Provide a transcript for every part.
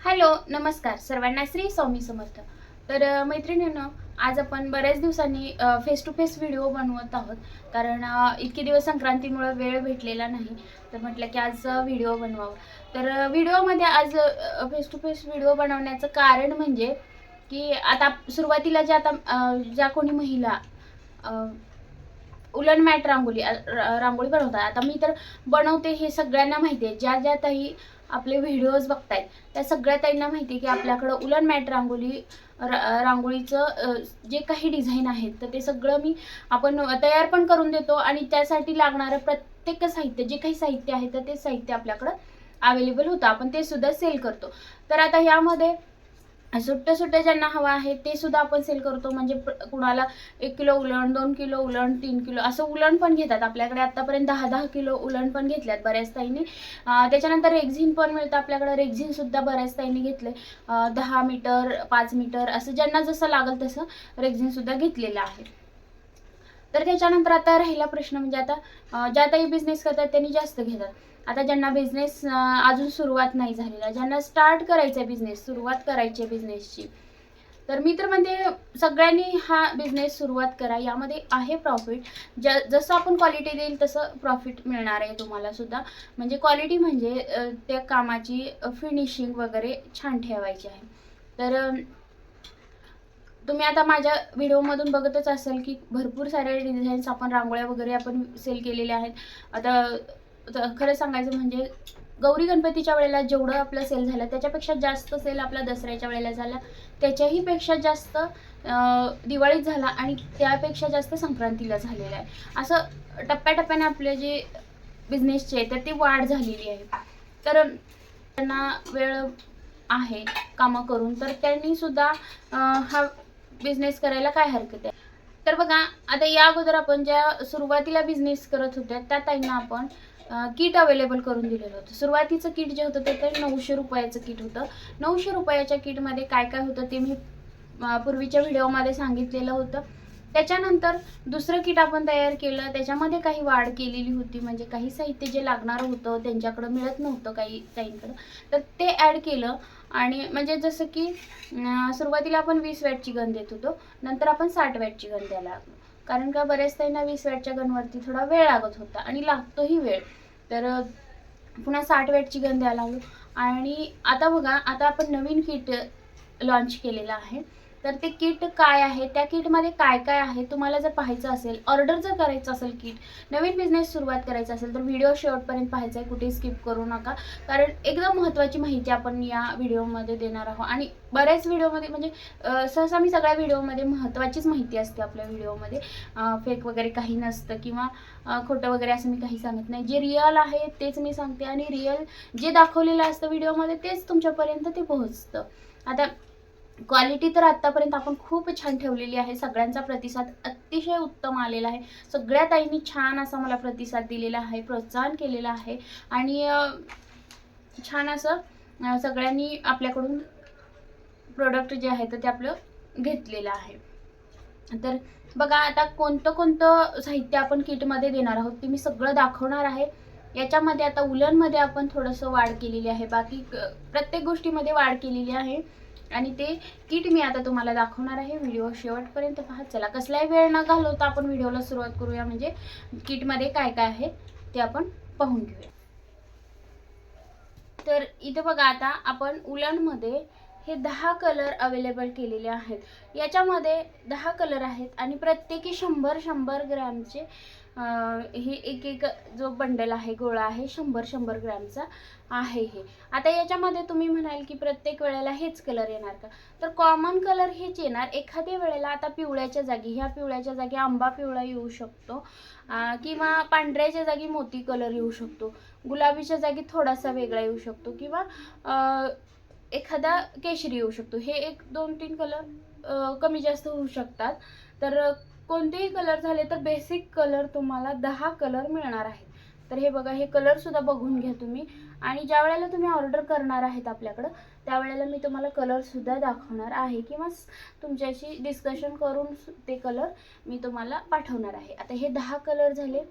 Hello, नमस्कार सर्वांना. श्री स्वामी समर्थ. तर मैत्रिणींनो, आज आपण बऱ्याच दिवसांनी फेस टू फेस व्हिडिओ बनवत आहोत. कारण इतके दिवस संक्रांतीमुळे वेळ भेटलेला नाही, तर म्हटलं की आज व्हिडिओ बनवावं. तर व्हिडिओमध्ये आज फेस टू फेस व्हिडिओ बनवण्याचं कारण म्हणजे की आता सुरुवातीला ज्या कोणी महिला उलन मॅट रांगोळी बनवतात. आता मी तर बनवते हे सगळ्यांना माहिती आहे. ज्या ताई आपले व्हिडिओज बघतायत त्या सगळ्या ताईंना माहिती आहे की आपल्याकडं उलन मॅट रांगोळीचं जे काही डिझाईन आहेत तर ते सगळं आपण तयार पण करून देतो आणि त्यासाठी लागणारं प्रत्येक साहित्य, जे काही साहित्य आहे तर ते साहित्य आपल्याकडं अवेलेबल होतं. आपण ते सुद्धा सेल करतो. तर आता यामध्ये सुट्टे ज्यांना हवं आहे ते सुद्धा आपण सेल करतो. म्हणजे कुणाला 1 kilo woollen, 2 kilo woollen, 3 kilo असं उलण पण घेतात. आपल्याकडे आतापर्यंत 10-10 किलो उलण पण घेतल्यात बऱ्याच ताईंनी. त्याच्यानंतर रेक्झिन पण मिळतं आपल्याकडे. रेक्झिन सुद्धा बऱ्याच ताईंनी घेतले. 10 मीटर, 5 मीटर असं ज्यांना जसं लागेल तसं रेक्झिन सुद्धा घेतलेलं आहे. तर त्याच्यानंतर आता राहिला प्रश्न म्हणजे आता ज्या ताई बिझनेस करतात त्यांनी जास्त घेतात. आता ज्यांना बिझनेस अजून सुरुवात नाही झालेला, ज्यांना स्टार्ट करायचा आहे बिझनेस, सुरुवात करायची आहे बिझनेसची, तर मी तर म्हणते सगळ्यांनी हा बिझनेस सुरुवात करा. यामध्ये आहे प्रॉफिट. जसं आपण क्वालिटी देईल तसं प्रॉफिट मिळणार आहे तुम्हाला सुद्धा. म्हणजे क्वालिटी म्हणजे त्या कामाची फिनिशिंग वगैरे छान ठेवायची आहे. तर तुम्ही आता माझ्या व्हिडिओमधून बघतच असाल की भरपूर सारे डिझाईन्स आपण रांगोळ्या वगैरे आपण सेल केलेल्या आहेत. आता खरं सांगायचं म्हणजे गौरी गणपतीच्या वेळेला जेवढं आपलं सेल झालं त्याच्यापेक्षा जास्त सेल आपला दसऱ्याच्या वेळेला झाला. त्याच्याही पेक्षा जास्त दिवाळीत झाला आणि त्यापेक्षा जास्त संक्रांतीला झालेला आहे. असं टप्प्याटप्प्याने आपले जे बिझनेसचे तर ती वाढ झालेली आहे. तर त्यांना वेळ आहे कामं करून तर त्यांनी सुद्धा हा बिझनेस करायला काय हरकत आहे. तर बघा, आता या अगोदर आपण ज्या सुरुवातीला बिझनेस करत होत्या त्या ताईंना आपण किट अवेलेबल करून दिलेलं होतं. सुरुवातीचं किट जे होतं ते तर 900 रुपयाचं किट होतं. 900 रुपयाच्या किटमध्ये काय काय होतं ते मी पूर्वीच्या व्हिडिओमध्ये सांगितलेलं होतं. त्याच्यानंतर दुसरं किट आपण तयार केलं. त्याच्यामध्ये काही वाढ केलेली होती. म्हणजे काही साहित्य जे लागणार होतं त्यांच्याकडं मिळत नव्हतं काही ताईंकडं, तर ते ॲड केलं. आणि म्हणजे जसं की सुरुवातीला आपण 20 वॅटची गन देत होतो, नंतर आपण 60 वॅटची गन द्यायला लागलो. कारण का बऱ्याच ताईंना 20 वॅटच्या गनवरती थोडा वेळ लागत होता आणि लागतोही वेळ. तर पुन्हा 60 वॅटची गन द्यायला लागलो. आणि आता बघा, आता आपण नवीन किट लॉन्च केलेलं आहे. तर ते किट काय आहे, त्या किटमध्ये काय काय आहे, तुम्हाला जर पाहायचं असेल, ऑर्डर जर करायचं असेल, किट नवीन बिझनेस सुरुवात करायचा असेल तर व्हिडिओ शेवटपर्यंत पाहायचा आहे. कुठे स्किप करू नका. कारण एकदम महत्त्वाची माहिती आपण या व्हिडिओमध्ये देणार आहोत. आणि बऱ्याच व्हिडिओमध्ये म्हणजे सहसा मी सगळ्या व्हिडिओमध्ये महत्त्वाचीच माहिती असते आपल्या व्हिडिओमध्ये. फेक वगैरे काही नसतं किंवा खोटं वगैरे असं मी काही सांगत नाही. जे रिअल आहे तेच मी सांगते आणि रिअल जे दाखवलेलं असतं व्हिडिओमध्ये तेच तुमच्यापर्यंत ते पोहोचतं. आता क्वालिटी तर आत्तापर्यंत आपण खूप छान ठेवलेली आहे. सगळ्यांचा प्रतिसाद अतिशय उत्तम आलेला आहे. सगळ्या ताईंनी छान असा मला प्रतिसाद दिलेला आहे, प्रोत्साहन केलेलं आहे. आणि छान असं सगळ्यांनी आपल्याकडून प्रोडक्ट जे आहे तर ते आपलं घेतलेलं आहे. तर बघा, आता कोणतं कोणतं साहित्य आपण किटमध्ये देणार आहोत ते मी सगळं दाखवणार आहे. याच्यामध्ये आता उलनमध्ये आपण थोडंसं वाढ केलेली आहे. बाकी प्रत्येक गोष्टीमध्ये वाढ केलेली आहे. आणि ते किट मी आता तुम्हाला दाखवणार आहे. व्हिडिओ शेवटपर्यंत पहा. चला, कसलाही वेळ न घालवता आपण व्हिडिओला सुरुवात करूया. म्हणजे किटमध्ये काय काय आहे ते आपण पाहून घेऊया. तर इथे बघा, आता आपण उलनमध्ये हे 10 कलर अवेलेबल केलेले आहेत. याच्यामध्ये 10 कलर आहेत आणि प्रत्येकी 100-100 ग्रॅमचे हे एक जो बंडल आहे, गोळा आहे, 100-100 ग्रॅमचा आहे हे. आता याच्यामध्ये तुम्ही म्हणाल की प्रत्येक वेळेला हेच कलर येणार का, तर कॉमन कलर हेच येणार. एखाद्या वेळेला आता पिवळ्याच्या जागी, ह्या पिवळ्याच्या जागी आंबा पिवळा येऊ शकतो, किंवा पांढऱ्याच्या जागी मोती कलर येऊ शकतो, गुलाबीच्या जागी थोडासा वेगळा येऊ शकतो, किंवा एखादा केशरी येऊ शकतो. हे 1, 2, 3 कलर कमी जास्त होऊ शकतात. तर कोणतेही कलर झाले तर बेसिक कलर तुम्हाला 10 कलर मिळणार आहेत. तर हे बघा, हे कलर सुद्धा बघून घ्या तुम्ही. आणि ज्या वेळेला तुम्ही ऑर्डर करणार आहेत आपल्याकडं त्यावेळेला मी तुम्हाला कलर सुद्धा दाखवणार आहे, किंवा तुमच्याशी डिस्कशन करून ते कलर मी तुम्हाला पाठवणार आहे. आता हे 10 कलर झाले.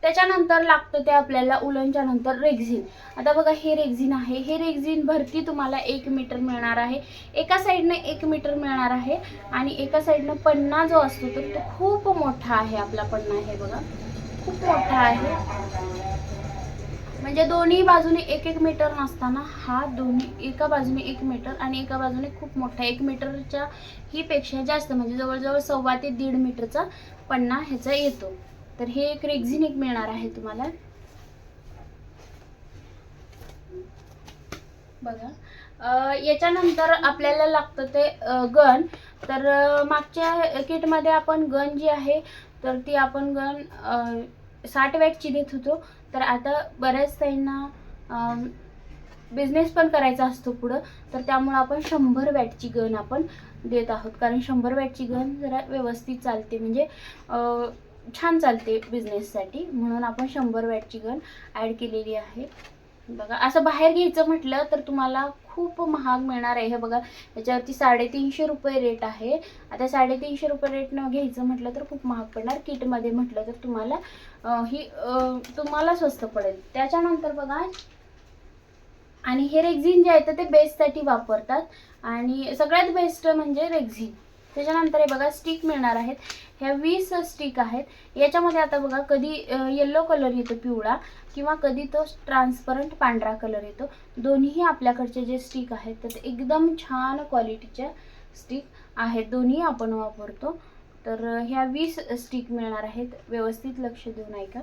त्याच्यानंतर लागतं ते आपल्याला उलनच्या नंतर रेक्झिन. आता बघा हे रेक्झिन आहे, हे रेक्झिन भरती तुम्हाला 1 मीटर मिळणार आहे. एका साईडनं 1 मीटर मिळणार आहे आणि एका साईडनं पन्ना जो असतो तर तो खूप मोठा आहे. आपला पन्ना हे बघा खूप मोठा आहे, म्हणजे दोन्ही बाजूने 1-1 मीटर नसताना हा दोन्ही एका बाजूने 1 मीटर आणि एका बाजूने खूप मोठा 1 मीटरच्या ही पेक्षा जास्त, म्हणजे जवळजवळ 1.25 ते 1.5 मीटरचा पन्ना ह्याचा येतो. तर हे एक रेक्झिन एक मिळणार आहे तुम्हाला बघा. याच्यानंतर आपल्याला लागतं ते गन. तर मागच्या किटमध्ये आपण गन जी आहे तर ती आपण गन 60 वॅटची देत होतो. तर आता बऱ्याच ताईंना बिझनेस पण करायचा असतो पुढं, तर त्यामुळे आपण 100 वॅटची गन आपण देत आहोत. कारण 100 वॅटची गन जरा व्यवस्थित चालते, म्हणजे छान चालते बिझनेससाठी, म्हणून आपण 100 वॅटची गन ॲड केलेली आहे. बघा असं बाहेर घ्यायचं म्हटलं तर तुम्हाला खूप महाग मिळणार आहे. हे बघा याच्यावरती 350 रुपये रेट आहे. आता 350 रुपये रेटनं घ्यायचं म्हटलं तर खूप महाग पडणार. किटमध्ये म्हटलं तर तुम्हाला तुम्हाला स्वस्त पडेल. त्याच्यानंतर बघा, आणि हे रेक्झिन जे आहे तर ते बेससाठी वापरतात आणि सगळ्यात बेस्ट म्हणजे रेक्झिन. त्याच्यानंतर हे बघा स्टिक मिळणार आहेत. ह्या 20 स्टिक आहेत. याच्यामध्ये आता बघा कधी येलो कलर येतो पिवळा, किंवा कधी तो ट्रान्सपरंट पांढरा कलर येतो. दोन्ही आपल्याकडचे जे स्टिक आहेत तर ते एकदम छान क्वालिटीच्या स्टिक आहेत, दोन्ही आपण वापरतो. तर ह्या 20 स्टिक मिळणार आहेत, व्यवस्थित लक्ष देऊन ऐका.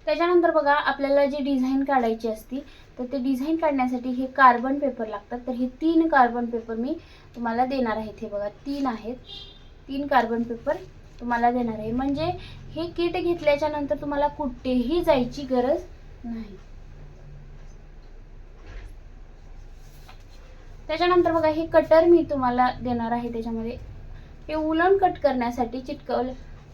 त्याच्यानंतर बघा आपल्याला जी डिझाईन काढायची असती तर ते डिझाईन काढण्यासाठी हे कार्बन पेपर लागतात. तर हे 3 कार्बन पेपर मी तुम्हाला देणार आहेत. हे बघा 3 आहेत, 3 कार्बन पेपर तुम्हाला देणार आहे. म्हणजे हे किट घेतल्याच्या नंतर तुम्हाला कुठेही जायची गरज नाही. त्याच्यानंतर बघा हे कटर मी तुम्हाला देणार आहे. त्याच्यामध्ये हे उलन कट करण्यासाठी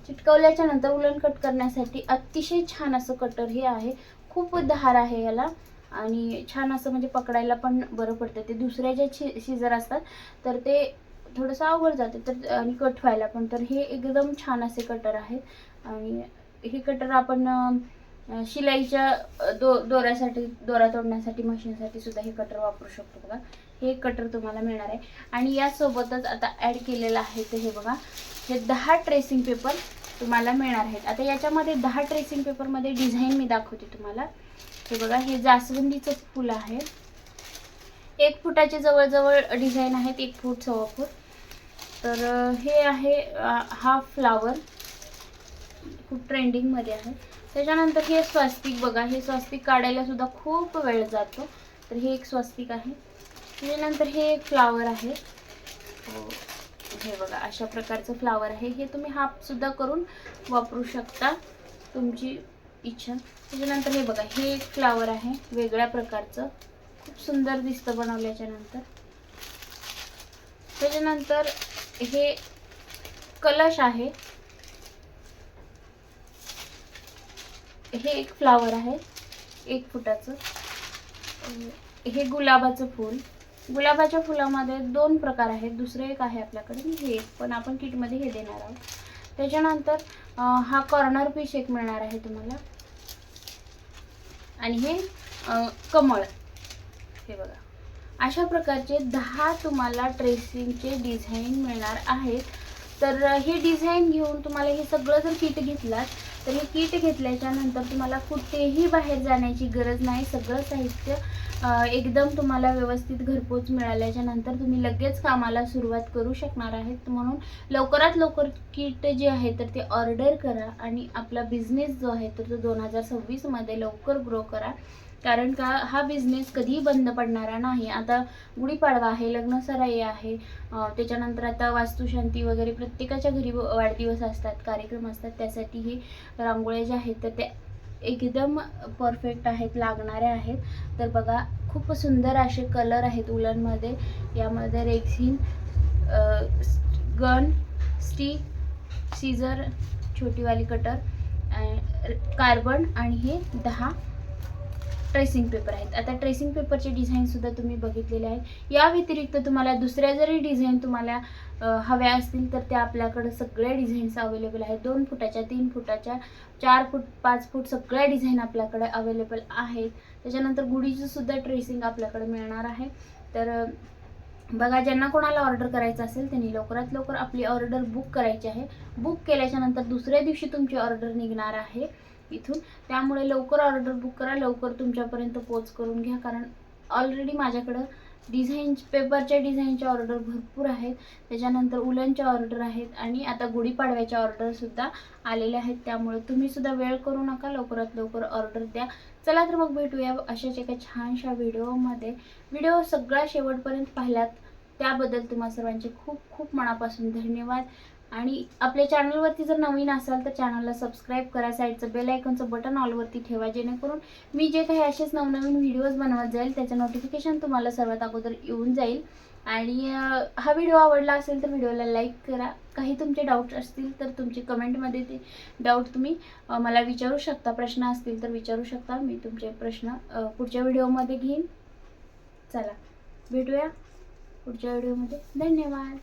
चिटकवल्याच्या नंतर उलन कट करण्यासाठी अतिशय छान असं कटर हे आहे. खूप धार आहे याला आणि छान असं म्हणजे पकडायला पण बरं पडतं. ते दुसऱ्या ज्या शिजर असतात तर ते थोडंसं अवघड जाते तर आणि कट व्हायला पण. तर हे एकदम छान असे कटर आहेत आणि हे कटर आपण शिलाईच्या दोऱ्यासाठी, दोरा तोडण्यासाठी, मशीनसाठी सुद्धा हे कटर वापरू शकतो. बघा हे कटर तुम्हाला मिळणार आहे. आणि यासोबतच आता ॲड केलेलं आहे ते हे बघा हे 10 ट्रेसिंग पेपर तुम्हाला मिळणार आहेत. आता याच्यामध्ये 10 ट्रेसिंग पेपरमध्ये डिझाईन मी दाखवते तुम्हाला. हे बघा हे जास्वंदीचं फूल आहे. 1 फुटाचे जवळजवळ डिझाईन आहेत, 1 फूट 1.25 फूट. तर हे आहे हा फ्लावर, खूप ट्रेंडिंगमध्ये आहे. त्याच्यानंतर हे स्वस्तिक बघा, हे स्वस्तिक काढायला सुद्धा खूप वेळ जातो. तर हे एक स्वस्तिक आहे. त्याच्यानंतर हे एक फ्लावर आहे. हे बघा अशा प्रकारचं फ्लावर आहे. हे तुम्ही हाफ सुद्धा करून वापरू शकता, तुमची इच्छा. त्याच्यानंतर हे बघा हे एक फ्लावर आहे वेगळ्या प्रकारचं, खूप सुंदर दिसतं बनवल्याच्या नंतर. त्याच्यानंतर हे कलश आहे. हे एक फ्लावर आहे 1 फुटाचं. हे गुलाबाचं फूल. गुलाबाच्या फुलामध्ये 2 प्रकार आहेत, दुसरे एक आहे आपल्याकडे, हे एक पण आपण किटमध्ये हे देणार आहोत. त्याच्यानंतर हा कॉर्नर पीस एक मिळणार आहे तुम्हाला. आणि हे कमळ. हे बघा अशा प्रकारचे 10 तुम्हाला ट्रेसिंगचे डिझाईन मिळणार आहेत. तर हे डिझाईन घेऊन तुम्हाला हे सगळं जर किट घेतलात तर हे किट घेतल्याच्या नंतर तुम्हाला कुठेही बाहेर जाण्याची गरज नाही. सगळं साहित्य एकदम तुम्हाला व्यवस्थित घरपोच मिळाल्याच्या नंतर तुम्ही लगेच कामाला सुरुवात करू शकणार आहेत. म्हणून लवकरात लवकर किट जे आहे तर ते ऑर्डर करा आणि आपला बिझनेस जो आहे तर तो 2026 मध्ये लवकर ग्रो करा. कारण का हा बिझनेस कधीही बंद पडणारा नाही. आता गुढीपाडवा आहे, लग्नसराई आहे, त्याच्यानंतर आता वास्तुशांती वगैरे प्रत्येकाच्या घरी वाढदिवस असतात, कार्यक्रम असतात. त्यासाठी हे रांगोळ्या ज्या आहेत तर त्या एकदम परफेक्ट आहेत, लागणाऱ्या आहेत. तर बघा खूप सुंदर असे कलर आहेत उलनमध्ये. यामध्ये रेक्झिन, गन, स्टिक, सीझर, छोटीवाली कटर, कार्बन आणि हे 10 ट्रेसिंग पेपर आहेत. आता ट्रेसिंग पेपरचे डिझाईनसुद्धा तुम्ही बघितलेले आहेत. या व्यतिरिक्त तुम्हाला दुसऱ्या जरी डिझाईन तुम्हाला हव्या असतील तर त्या आपल्याकडे सगळ्या डिझाईन्स अवेलेबल आहेत. 2 फुटाच्या, 3 फुटाच्या, 4 फूट, 5 फूट सगळ्या डिझाईन आपल्याकडे अवेलेबल आहेत. त्याच्यानंतर गुढीचं सुद्धा ट्रेसिंग आपल्याकडे मिळणार आहे. तर बघा, ज्यांना कोणाला ऑर्डर करायचं असेल त्यांनी लवकरात लवकर आपली ऑर्डर बुक करायची आहे. बुक केल्याच्या नंतर दुसऱ्या दिवशी तुमची ऑर्डर निघणार आहे इथून. त्यामुळे लवकर ऑर्डर बुक करा, लवकर तुमच्यापर्यंत पोच करून घ्या. कारण ऑलरेडी माझ्याकडं पेपरच्या डिझाईनच्या ऑर्डर भरपूर आहेत. त्याच्यानंतर उलनच्या ऑर्डर आहेत आणि आता गुढीपाडव्याच्या ऑर्डरसुद्धा आलेल्या आहेत. त्यामुळे तुम्हीसुद्धा वेळ करू नका, लवकरात लवकर ऑर्डर द्या. चला तर मग भेटूया अशाच एका छानशा व्हिडिओमध्ये. व्हिडिओ सगळा शेवटपर्यंत पाहिलात त्याबद्दल तुम्हा सर्वांचे खूप खूप मनापासून धन्यवाद. आणि आपल्या चॅनलवरती जर नवीन असाल तर चॅनलला सबस्क्राईब करा, साईडचं बेल आयकॉनचं बटन ऑलवरती ठेवा, जेणेकरून मी जे काही असेच नवनवीन व्हिडिओज बनवत जाईल त्याचं नोटिफिकेशन तुम्हाला सर्वात अगोदर येऊन जाईल. आणि हा व्हिडिओ आवडला असेल तर व्हिडिओला लाईक करा. काही तुमचे डाऊट्स असतील तर तुमचे कमेंटमध्ये ते डाऊट तुम्ही मला विचारू शकता. प्रश्न असतील तर विचारू शकता, मी तुमचे प्रश्न पुढच्या व्हिडिओमध्ये घेईन. चला भेटूया पुढच्या व्हिडिओमध्ये. धन्यवाद.